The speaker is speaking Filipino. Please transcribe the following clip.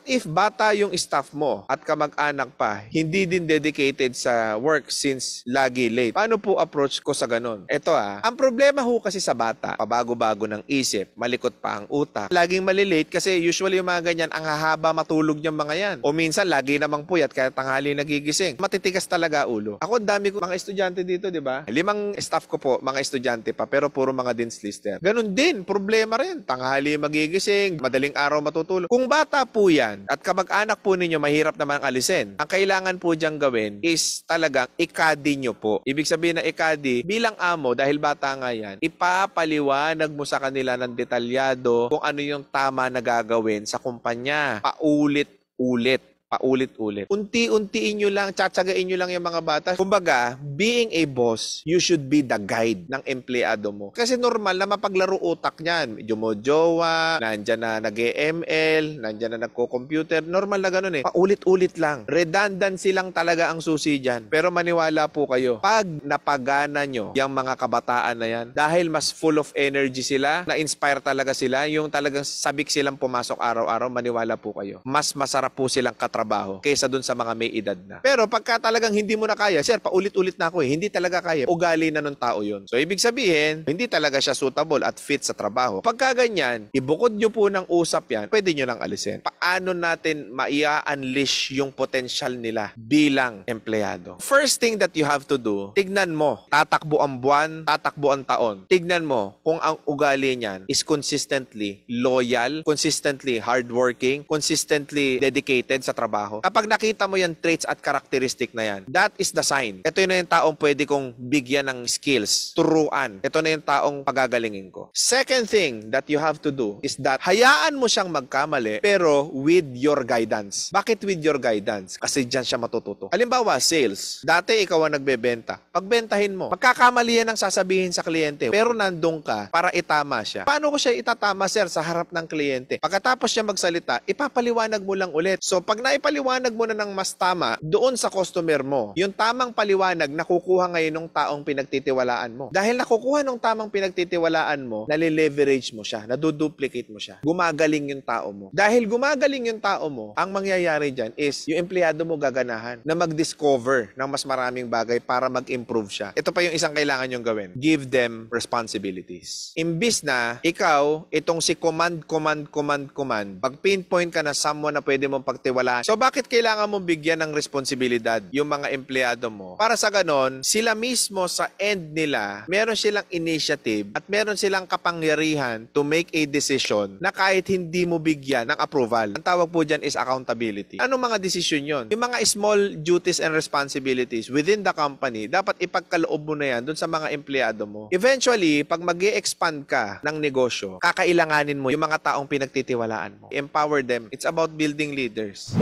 if bata yung staff mo at kamag-anak pa, hindi din dedicated sa work since lagi late? Paano po approach ko sa ganun? Ito ang problema ho kasi sa bata, pabago-bago ng isip, malikot pa ang utak, laging malilate kasi usually yung mga ganyan, ang hahaba matulog niyang mga yan. O minsan, lagi namang puyat kaya tanghali nagigising. Matitigas talaga ulo. Ako, dami ko mga estudyante dito, di ba? 5 staff ko po, mga estudyante pa, pero puro mga dean's lister. Ganun din, problema rin. Tanghali magigising, madaling araw matutulog. Kung bata po yan, at kamag-anak po ninyo mahirap naman alisin, ang kailangan po diyang gawin is talagang ikadi nyo po. Ibig sabihin na ikadi, bilang amo, dahil bata nga yan, ipapaliwanag mo sa kanila ng detalyado kung ano yung tama na gagawin sa kumpanya. Paulit-ulit. Unti-untiin nyo lang, tsatsagain nyo lang yung mga bata. Kumbaga, being a boss, you should be the guide ng empleyado mo. Kasi normal na mapaglaro utak niyan. Medyo mo jowa, nandyan na nag-ML, nandyan na nagko-computer. Normal na ganun eh. Paulit-ulit lang. Redundancy lang talaga ang susi dyan. Pero maniwala po kayo, pag napagana nyo yung mga kabataan na yan, dahil mas full of energy sila, na-inspire talaga sila, yung talagang sabik silang pumasok araw-araw, maniwala po kayo. Mas masarap po silang katrabaho kaysa dun sa mga may edad na. Pero pagka talagang hindi mo na kaya, sir, paulit-ulit na ako hindi talaga kaya. Ugali na ng tao yun. So, ibig sabihin, hindi talaga siya suitable at fit sa trabaho. Pagka ganyan, ibukod nyo po ng usap yan, pwede nyo lang alisin. Paano natin maia-unleash yung potential nila bilang empleyado? First thing that you have to do, tignan mo, tatakbo ang buwan, tatakbo ang taon. Tignan mo kung ang ugali niyan is consistently loyal, consistently hardworking, consistently dedicated sa trabaho. Kapag nakita mo yung traits at characteristic na yan, that is the sign. Ito na yung taong pwede kong bigyan ng skills, turuan. Ito na yung taong pagagalingin ko. Second thing that you have to do is that hayaan mo siyang magkamali pero with your guidance. Bakit with your guidance? Kasi dyan siya matututo. Halimbawa, sales. Dati ikaw ang nagbebenta. Pagbentahin mo, magkakamali yan ang sasabihin sa kliyente pero nandun ka para itama siya. Paano ko siya itatama, sir, sa harap ng kliyente? Pagkatapos siya magsalita, ipapaliwanag mo lang ulit. So, pag naipaliwanag mo na ng mas tama doon sa customer mo, yung tamang paliwanag nakukuha ngayon ng taong pinagtitiwalaan mo. Dahil nakukuha ng tamang pinagtitiwalaan mo, nalileverage mo siya, naduduplicate mo siya. Gumagaling yung tao mo. Dahil gumagaling yung tao mo, ang mangyayari dyan is yung empleyado mo gaganahan na mag-discover ng mas maraming bagay para mag-improve siya. Ito pa yung isang kailangan yung gawin. Give them responsibilities. Imbis na ikaw, itong si command, pag pinpoint ka na someone na pwede mong pagtiwalaan. So bakit kailangan mong bigyan ng responsibilidad yung mga empleyado mo? Para sa ganon, sila mismo sa end nila, meron silang initiative at meron silang kapangyarihan to make a decision na kahit hindi mo bigyan ng approval. Ang tawag po dyan is accountability. Anong mga decision yon? Yung mga small duties and responsibilities within the company, dapat ipagkaloob mo na yan dun sa mga empleyado mo. Eventually, pag mag-i-expand ka ng negosyo, kakailanganin mo yung mga taong pinagtitiwalaan mo. Empower them. It's about building leaders.